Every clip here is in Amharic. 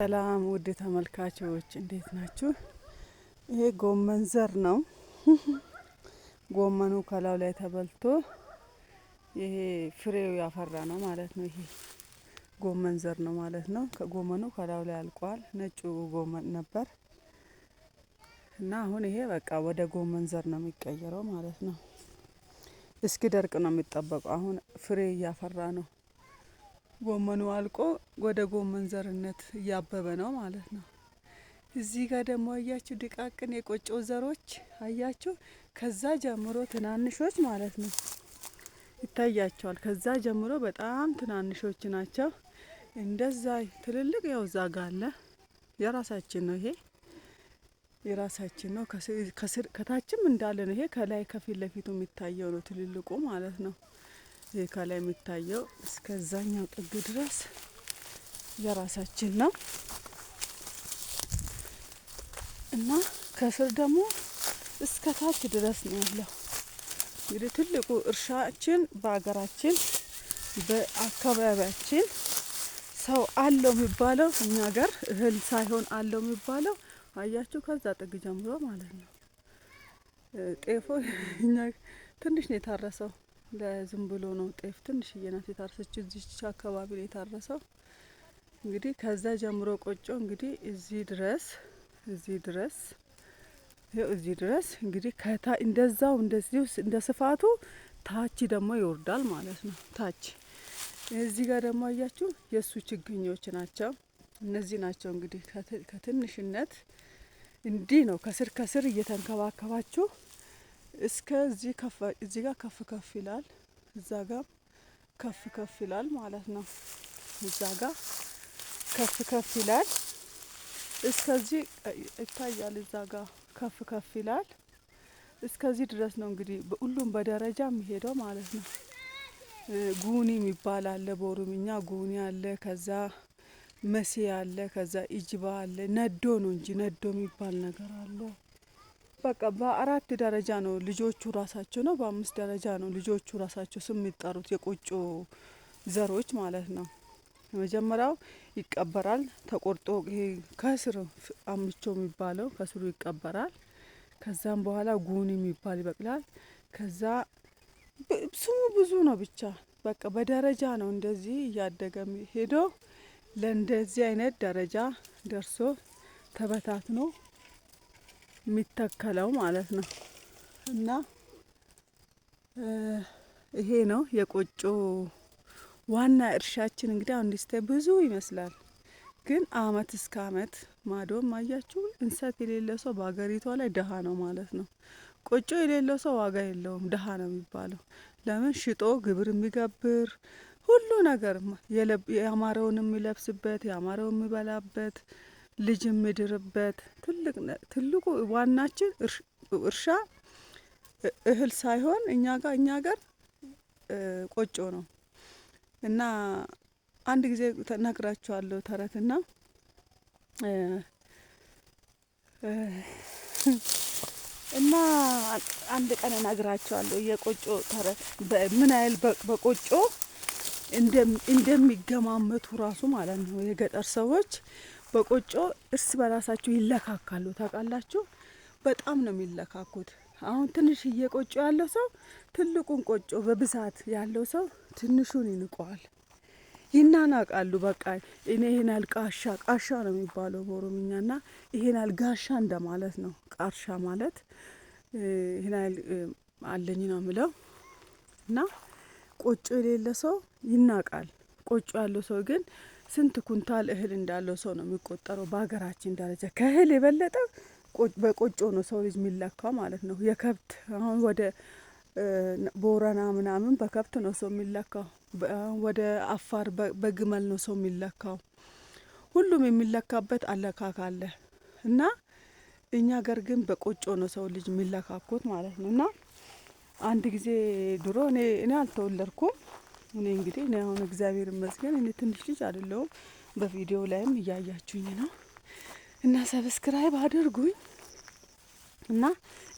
ሰላም ውድ ተመልካቾች እንዴት ናችሁ? ይሄ ጎመን ዘር ነው። ጎመኑ ከላዩ ላይ ተበልቶ ይሄ ፍሬው ያፈራ ነው ማለት ነው። ይሄ ጎመን ዘር ነው ማለት ነው። ከጎመኑ ከላዩ ላይ አልቋል። ነጩ ጎመን ነበር እና አሁን ይሄ በቃ ወደ ጎመን ዘር ነው የሚቀየረው ማለት ነው። እስኪ ደርቅ ነው የሚጠበቀው። አሁን ፍሬ እያፈራ ነው። ጎመኑ አልቆ ወደ ጎመን ዘርነት እያበበ ነው ማለት ነው። እዚህ ጋር ደግሞ አያችሁ ድቃቅን የቆጮ ዘሮች አያችሁ። ከዛ ጀምሮ ትናንሾች ማለት ነው ይታያቸዋል። ከዛ ጀምሮ በጣም ትናንሾች ናቸው። እንደዛ ትልልቅ ያው እዛ ጋር አለ። የራሳችን ነው ይሄ የራሳችን ነው። ከስር ከታችም እንዳለ ነው። ይሄ ከላይ ከፊት ለፊቱ የሚታየው ነው ትልልቁ ማለት ነው። ይሄ ከላይ የሚታየው እስከዛኛው ጥግ ድረስ የራሳችን ነው እና ከስር ደግሞ እስከ ታች ድረስ ነው ያለው። እንግዲህ ትልቁ እርሻችን በአገራችን በአካባቢያችን ሰው አለው የሚባለው እኛ ሀገር እህል ሳይሆን አለው የሚባለው አያችሁ ከዛ ጥግ ጀምሮ ማለት ነው። ጤፎ እኛ ትንሽ ነው የታረሰው። ለዝም ብሎ ነው ጤፍ ትንሽዬ ናት የታረሰችው እዚች አካባቢ ላይ የታረሰው። እንግዲህ ከዛ ጀምሮ ቆጮ እንግዲህ እዚህ ድረስ እንግዲህ እንደዛው እንደዚህ እንደ ስፋቱ ታች ደግሞ ይወርዳል ማለት ነው። ታች እዚህ ጋር ደግሞ አያችሁ የሱ ችግኞች ናቸው። እነዚህ ናቸው እንግዲህ ከትንሽነት እንዲህ ነው ከስር እየተንከባከባችሁ እስከዚህ እዚህ ጋር ከፍ ይላል። እዛ ጋር ከፍ ይላል ማለት ነው። እዛ ጋር ከፍ ይላል። እስከዚህ ይታያል። እዛ ጋር ከፍ ይላል። እስከዚህ ድረስ ነው እንግዲህ ሁሉም በደረጃ የሚሄደው ማለት ነው። ጉኒ የሚባል አለ በኦሮምኛ ጉኒ አለ። ከዛ መሲ አለ። ከዛ ኢጅባ አለ። ነዶ ነው እንጂ ነዶ የሚባል ነገር አለ። በቃ በአራት ደረጃ ነው ልጆቹ ራሳቸው ነው። በአምስት ደረጃ ነው ልጆቹ ራሳቸው ስም የሚጠሩት የቆጮ ዘሮች ማለት ነው። መጀመሪያው ይቀበራል ተቆርጦ ይሄ ከስር አምቾ የሚባለው ከስሩ ይቀበራል። ከዛም በኋላ ጉኒ የሚባል ይበቅላል። ከዛ ስሙ ብዙ ነው ብቻ በቃ በደረጃ ነው እንደዚህ እያደገ ሄዶ ለእንደዚህ አይነት ደረጃ ደርሶ ተበታትኖ የሚተከለው ማለት ነው። እና ይሄ ነው የቆጮ ዋና እርሻችን። እንግዲህ አሁን እንዲስተ ብዙ ይመስላል ግን አመት እስከ አመት ማዶም አያችሁ እንሰት የሌለ ሰው በአገሪቷ ላይ ደሃ ነው ማለት ነው። ቆጮ የሌለው ሰው ዋጋ የለውም ደሃ ነው የሚባለው። ለምን ሽጦ ግብር የሚገብር ሁሉ ነገር ያማረውን የሚለብስበት ያማረውን የሚበላበት ልጅ የሚድርበት ትልቁ ዋናችን እርሻ እህል ሳይሆን እኛ ጋር ቆጮ ነው። እና አንድ ጊዜ ተነግራችኋለሁ ተረትና እና አንድ ቀን እነግራችኋለሁ የቆጮ ተረት ምን ያህል በቆጮ እንደሚገማመቱ ራሱ ማለት ነው። የገጠር ሰዎች በቆጮ እርስ በራሳቸው ይለካካሉ ታውቃላችሁ። በጣም ነው የሚለካኩት። አሁን ትንሽዬ ቆጮ ያለው ሰው ትልቁን ቆጮ በብዛት ያለው ሰው ትንሹን ይንቀዋል። ይናናቃሉ። በቃ እኔ ይሄን ቃሻ ነው የሚባለው በኦሮምኛና ይሄን ጋሻ እንደማለት ነው። ቃርሻ ማለት ይሄን አለኝ ነው የምለው። እና ቆጮ የሌለ ሰው ይናቃል። ቆጮ ያለው ሰው ግን ስንት ኩንታል እህል እንዳለው ሰው ነው የሚቆጠረው በሀገራችን ደረጃ። ከእህል የበለጠ በቆጮ ነው ሰው ልጅ የሚለካው ማለት ነው። የከብት አሁን ወደ ቦረና ምናምን በከብት ነው ሰው የሚለካው። ወደ አፋር በግመል ነው ሰው የሚለካው። ሁሉም የሚለካበት አለካክ አለ። እና እኛ ሀገር ግን በቆጮ ነው ሰው ልጅ የሚለካኩት ማለት ነው። እና አንድ ጊዜ ድሮ እኔ አልተወለድኩም። እንግዲህ እኔ አሁን እግዚአብሔር ይመስገን እኔ ትንሽ ልጅ አይደለሁም። በቪዲዮ ላይም እያያችሁኝ ነው። እና ሰብስክራይብ አድርጉኝ። እና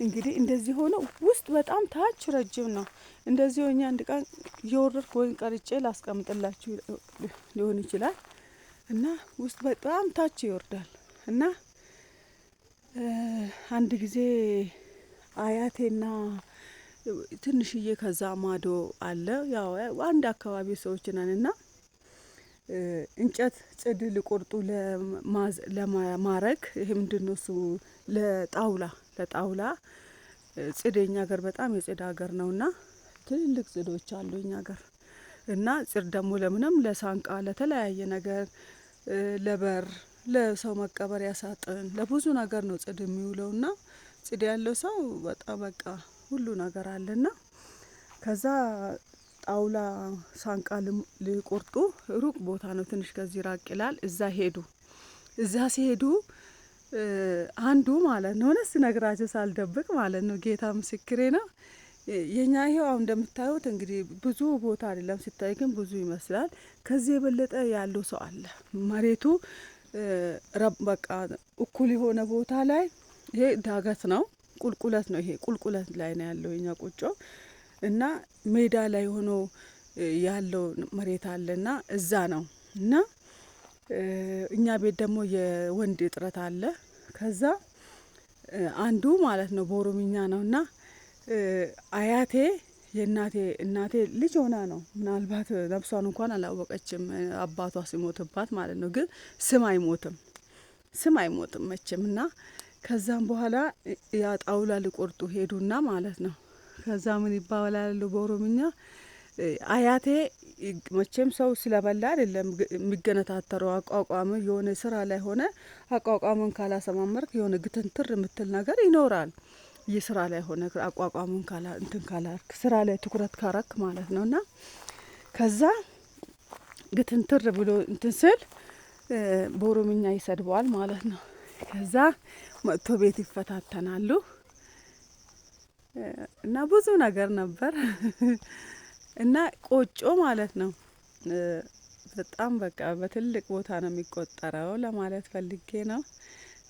እንግዲህ እንደዚህ ሆኖ ውስጥ በጣም ታች ረጅም ነው። እንደዚህ ሆኜ አንድ ቀን እየወረድኩ ወይን ቀርጬ ላስቀምጥላችሁ ሊሆን ይችላል። እና ውስጥ በጣም ታች ይወርዳል። እና አንድ ጊዜ አያቴና ትንሽዬ ከዛ ማዶ አለ ያው አንድ አካባቢ ሰዎች ነን እና እንጨት ጽድ ሊቆርጡ ለማረግ ይሄ ምንድነው እሱ ለጣውላ ጽድ የኛ ሀገር በጣም የጽድ ሀገር ነውና ትልልቅ ጽዶች አሉ እኛ ሀገር እና ጽድ ደግሞ ለምንም ለሳንቃ ለተለያየ ነገር ለበር ለሰው መቀበሪያ ሳጥን ለብዙ ነገር ነው ጽድ የሚውለውና ጽድ ያለው ሰው በጣም በቃ ሁሉ ነገር አለና ከዛ ጣውላ ሳንቃ ሊቆርጡ ሩቅ ቦታ ነው ትንሽ ከዚህ ራቅ ይላል። እዛ ሲሄዱ አንዱ ማለት ነው እውነት ስነግራችሁ ሳልደብቅ ማለት ነው ጌታ ምስክሬ ነው። የኛ ይሄው አሁን እንደምታዩት እንግዲህ ብዙ ቦታ አይደለም ሲታይ ግን ብዙ ይመስላል። ከዚህ የበለጠ ያለው ሰው አለ። መሬቱ በቃ እኩል የሆነ ቦታ ላይ ይሄ ዳገት ነው ቁልቁለት ነው ይሄ ቁልቁለት ላይ ነው ያለው የኛ ቆጮ እና ሜዳ ላይ ሆኖ ያለው መሬት አለና እዛ ነው እና እኛ ቤት ደግሞ የወንድ እጥረት አለ። ከዛ አንዱ ማለት ነው በኦሮምኛ ነውና አያቴ እናቴ ልጅ ሆና ነው ምናልባት ነፍሷን እንኳን አላወቀችም አባቷ ሲሞትባት ማለት ነው። ግን ስም አይሞትም መቼም እና ከዛም በኋላ ያ ጣውላ ሊቆርጡ ሄዱና ማለት ነው። ከዛ ምን ይባላሉ በኦሮምኛ አያቴ መቼም ሰው ስለበላ አይደለም የሚገነታተረው አቋቋም የሆነ ስራ ላይ ሆነ አቋቋሙን ካላሰማመርክ የሆነ ግትንትር የምትል ነገር ይኖራል። የስራ ላይ ሆነ አቋቋሙን ካላርክ ስራ ላይ ትኩረት ካረክ ማለት ነውና ከዛ ግትንትር ብሎ እንትን ስል በኦሮምኛ ይሰድበዋል ማለት ነው። ከዛ መጥቶ ቤት ይፈታተናሉ እና ብዙ ነገር ነበር እና ቆጮ ማለት ነው በጣም በቃ በትልቅ ቦታ ነው የሚቆጠረው ለማለት ፈልጌ ነው።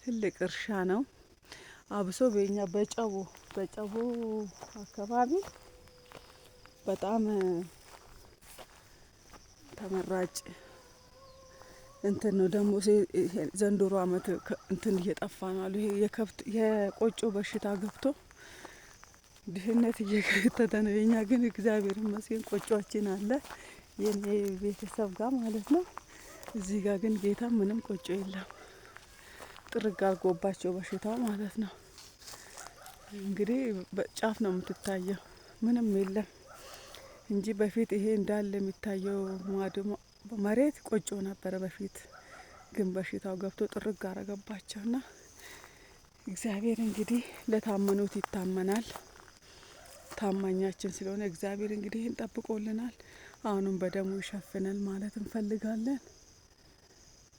ትልቅ እርሻ ነው። አብሶ በእኛ በጨቡ አካባቢ በጣም ተመራጭ እንትን ነው። ደግሞ ዘንድሮ አመት እንትን እየጠፋ ነው አሉ። ይሄ የቆጮ በሽታ ገብቶ ድህነት እየከተተ ነው። የኛ ግን እግዚአብሔር ይመስገን ቆጮአችን አለ የኔ ቤተሰብ ጋር ማለት ነው። እዚህ ጋር ግን ጌታ ምንም ቆጮ የለም። ጥርግ አድርጎባቸው በሽታው ማለት ነው። እንግዲህ በጫፍ ነው የምትታየው ምንም የለም እንጂ በፊት ይሄ እንዳለ የሚታየው መሬት ቆጮ ነበረ በፊት። ግን በሽታው ገብቶ ጥርግ አረገባቸውና እግዚአብሔር እንግዲህ ለታመኑት ይታመናል። ታማኛችን ስለሆነ እግዚአብሔር እንግዲህ ይህን ጠብቆልናል። አሁንም በደሙ ይሸፍነን ማለት እንፈልጋለን።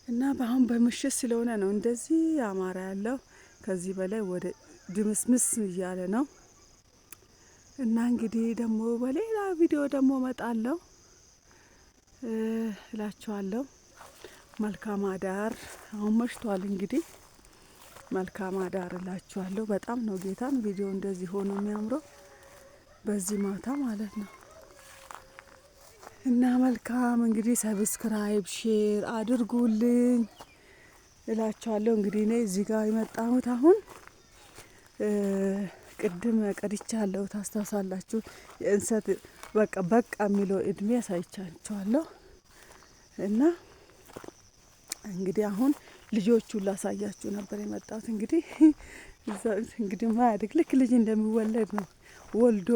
እና በአሁን በምሽት ስለሆነ ነው እንደዚህ ያማረ ያለው። ከዚህ በላይ ወደ ድምስምስ እያለ ነው። እና እንግዲህ ደግሞ በሌላ ቪዲዮ ደግሞ እመጣለሁ እላችኋለሁ። መልካም አዳር። አሁን መሽቷል እንግዲህ መልካም አዳር እላችኋለሁ። በጣም ነው ጌታን ቪዲዮ እንደዚህ ሆኖ የሚያምረው በዚህ ማታ ማለት ነው። እና መልካም እንግዲህ ሰብስክራይብ ሼር አድርጉልኝ እላችኋለሁ። እንግዲህ እኔ እዚህ ጋር የመጣሁት አሁን ቅድም ቀድቻለሁ ታስታውሳላችሁ። የእንሰት በቃ የሚለው እድሜ ያሳይቻችኋለሁ። እና እንግዲህ አሁን ልጆቹን ላሳያችሁ ነበር የመጣሁት። እንግዲህ ማያድግ ልክ ልጅ እንደሚወለድ ነው ወልዶ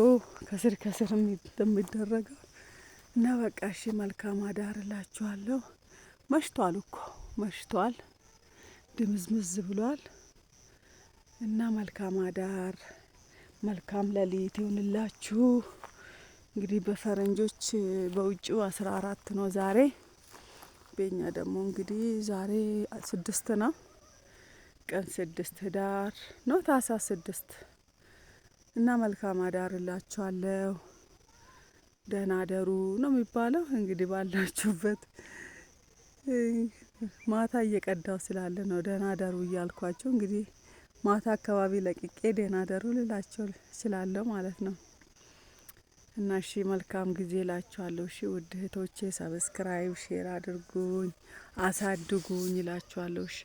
ከስር እንደሚደረገው እና በቃ እሺ መልካም አዳር እላችኋለሁ። መሽቷል እኮ መሽቷል፣ ድምዝምዝ ብሏል። እና መልካም አዳር መልካም ሌሊት ይሁንላችሁ። እንግዲህ በፈረንጆች በውጭው 14 ነው ዛሬ። በእኛ ደግሞ እንግዲህ ዛሬ 6 ነው። ቀን 6 ህዳር ነው ታህሳስ 6 እና መልካም አዳር እላችኋለሁ። ደህና አደሩ ነው የሚባለው እንግዲህ ባላችሁበት። ማታ እየቀዳው ስላለ ነው ደህና አደሩ እያልኳቸው እንግዲህ ማታ አካባቢ ለቅቄ ደህና አደሩ ልላቸው እችላለሁ ማለት ነው። እና እሺ መልካም ጊዜ እላችኋለሁ። እሺ ውድ እህቶቼ ሰብስክራይብ ሼር አድርጉኝ፣ አሳድጉኝ እላችኋለሁ። እሺ